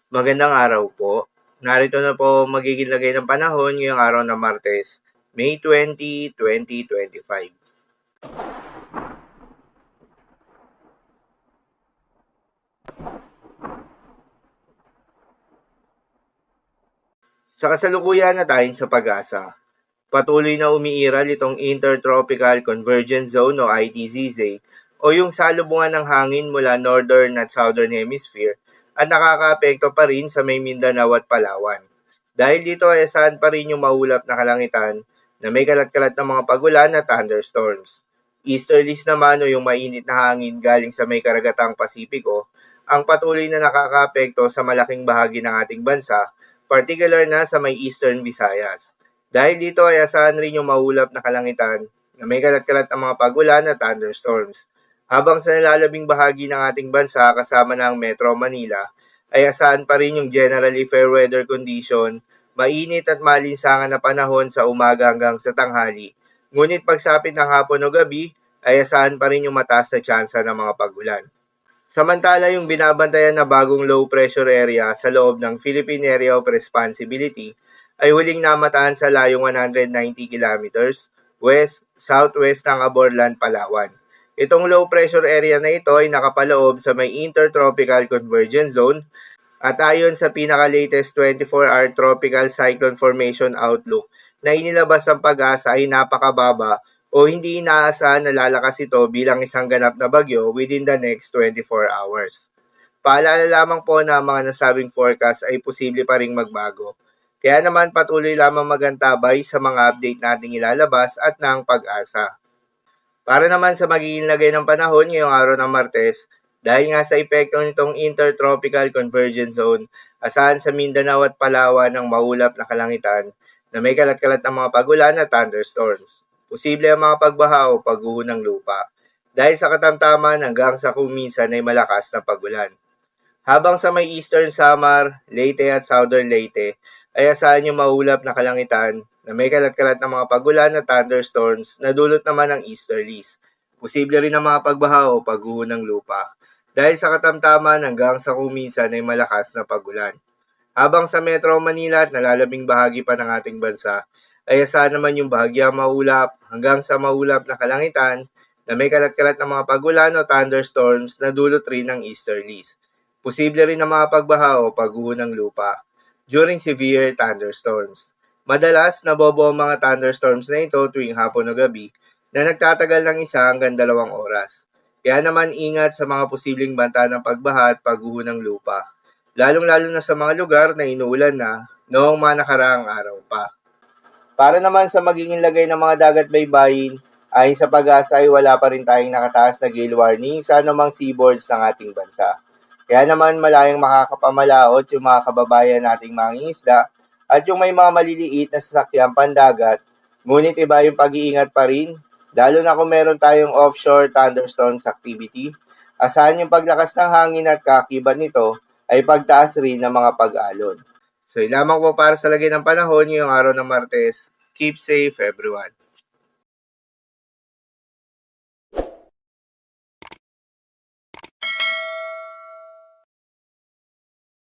Magandang araw po. Narito na po magiging lagay ng panahon ngayong araw ng Martes, May 20, 2025. Sa kasalukuyan na tayong sa pag-asa, patuloy na umiiral itong Intertropical Convergence Zone o ITCZ o yung salubungan ng hangin mula Northern at Southern Hemisphere at nakakaapekto pa rin sa may Mindanao at Palawan. Dahil dito ay asahan pa rin yung maulap na kalangitan na may kalat-kalat na mga pagulan at thunderstorms. Easterlies naman o yung mainit na hangin galing sa may karagatang Pasipiko ang patuloy na nakakaapekto sa malaking bahagi ng ating bansa, particular na sa may Eastern Visayas. Dahil dito ay asahan rin yung maulap na kalangitan na may kalat-kalat na mga pagulan at thunderstorms. Habang sa nalalabing bahagi ng ating bansa kasama ng Metro Manila, ay asahan pa rin yung generally fair weather condition, mainit at malinsangan na panahon sa umaga hanggang sa tanghali. Ngunit pagsapit ng hapon o gabi, ay asahan pa rin yung mataas na tsansa ng mga pagulan. Samantala yung binabantayan na bagong low pressure area sa loob ng Philippine Area of Responsibility ay huling namataan sa layong 190 kilometers west-southwest ng Aborlan, Palawan. Itong low pressure area na ito ay nakapaloob sa may Intertropical Convergence Zone at ayon sa pinaka-latest 24-hour Tropical Cyclone Formation Outlook na inilabas ng Pag-asa ay napakababa o hindi inaasahan na lalakas ito bilang isang ganap na bagyo within the next 24 hours. Paalala lamang po na ang mga nasabing forecast ay posible pa ring magbago. Kaya naman patuloy lamang magantabay sa mga update nating ilalabas at ng Pag-asa. Para naman sa magiging lagay ng panahon ngayong araw ng Martes, dahil nga sa epekto nitong Intertropical Convergence Zone, asahan sa Mindanao at Palawan ang maulap na kalangitan na may kalat-kalat ng mga pagulan at thunderstorms. Posible ang mga pagbaha o pagguho ng lupa dahil sa katamtaman hanggang sa kuminsan ay malakas na pagulan. Habang sa may Eastern Samar, Leyte at Southern Leyte ay asahan yung maulap na kalangitan na may kalat-kalat na mga pagulan at thunderstorms na dulot naman ng easterlies. Posible rin ang mga pagbaha o pagguho ng lupa dahil sa katamtaman hanggang sa kuminsan ay malakas na pagulan. Habang sa Metro Manila at nalalabing bahagi pa ng ating bansa ay asahan naman yung bahagyang maulap hanggang sa maulap na kalangitan na may kalat-kalat na mga pagulan o thunderstorms na dulot rin ng easterlies. Posible rin ang mga pagbaha o pagguho ng lupa during severe thunderstorms. Madalas, nabobo ang mga thunderstorms na ito tuwing hapon o gabi na nagtatagal ng 1 hanggang 2 oras. Kaya naman ingat sa mga posibleng banta ng pagbaha at pagguho ng lupa, lalong-lalo na sa mga lugar na inuulan na noong mga nakaraang araw pa. Para naman sa magiging lagay ng mga dagat baybayin, ayon sa Pag-asa ay wala pa rin tayong nakataas na gale warning sa anumang seaboards ng ating bansa. Kaya naman malayang makakapamalaot yung mga kababayan nating mangingisda at yung may mga maliliit na sasakyang pandagat, ngunit iba yung pag-iingat pa rin, lalo na kung meron tayong offshore thunderstorms activity. Asahan yung paglakas ng hangin at kakibat nito ay pagtaas rin ng mga pag-alon. So, yun lamang po para sa lagay ng panahon ngayong araw ng Martes. Keep safe, everyone.